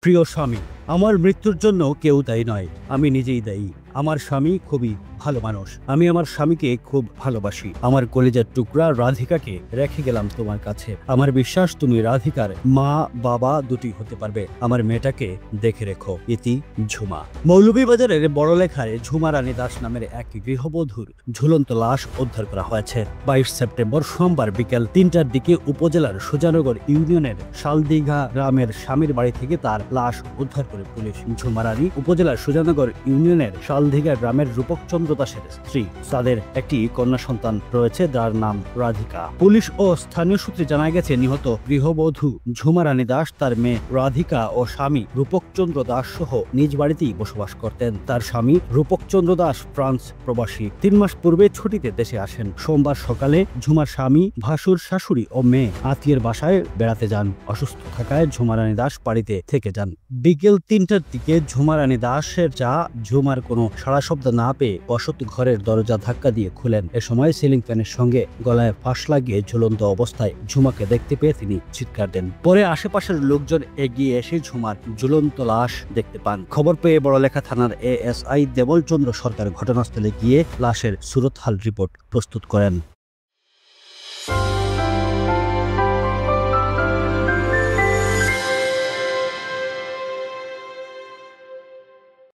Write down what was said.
প্রিয় স্বামী, আমার মৃত্যুর জন্য কেউ দায়ী নয়, আমি নিজেই দায়ী। আমার স্বামী খুবই ভালো মানুষ, আমি আমার স্বামীকে খুব ভালোবাসি। আমার কলিজার টুকরা রাধিকাকে রেখে গেলাম তোমার কাছে। আমার বিশ্বাস তুমি রাধিকার মা বাবা দুটি হতে পারবে। আমার মেয়েটাকে দেখে রেখো। ইতি ঝুমা। মৌলভীবাজারের বড়লেখায় ঝুমা রানী দাস নামের এক গৃহবধূর ঝুলন্ত লাশ উদ্ধার করা হয়েছে। 22 সেপ্টেম্বর সোমবার বিকেল 3টার দিকে উপজেলার সুজানগর ইউনিয়নের শালদিঘা গ্রামের স্বামীর বাড়ি থেকে তার লাশ উদ্ধার করে পুলিশ। ঝুমা রানী উপজেলার সুজানগর ইউনিয়নের শালদিঘা গ্রামের রূপক চন্দ্র দাসের স্ত্রী। তাদের একটি কন্যা সন্তান রয়েছে, যার নাম রাধিকা। পুলিশ ও স্থানীয় সূত্রে জানা গেছে, নিহত গৃহবধূ ঝুমা রানী দাস তার মেয়ে রাধিকা ও স্বামী রূপক চন্দ্র দাস সহ নিজ বাড়িতেই বসবাস করতেন। তার স্বামী রূপক চন্দ্র দাস ফ্রান্স প্রবাসী। 3 মাস পূর্বে ছুটিতে দেশে আসেন। সোমবার সকালে ঝুমার স্বামী, ভাসুর, শাশুড়ি ও মেয়ে আত্মীয়ের বাসায় বেড়াতে যান। অসুস্থ থাকায় ঝুমা রানী দাস বাড়িতে থেকে যান। বিকেল 3টার দিকে ঝুমা রানী দাসের ঝুমার কোনো সাড়া শব্দ না পেয়ে বসত ঘরের দরজা ধাক্কা দিয়ে খুলেন। এ সময় সিলিং ফ্যানের সঙ্গে গলায় ফাঁস লাগিয়ে ঝুলন্ত অবস্থায় ঝুমাকে দেখতে পেয়ে তিনি চিৎকার দেন। পরে আশেপাশের লোকজন এগিয়ে এসে ঝুমার ঝুলন্ত লাশ দেখতে পান। খবর পেয়ে বড়লেখা থানার এএসআই দেবল চন্দ্র সরকার ঘটনাস্থলে গিয়ে লাশের সুরতহাল রিপোর্ট প্রস্তুত করেন।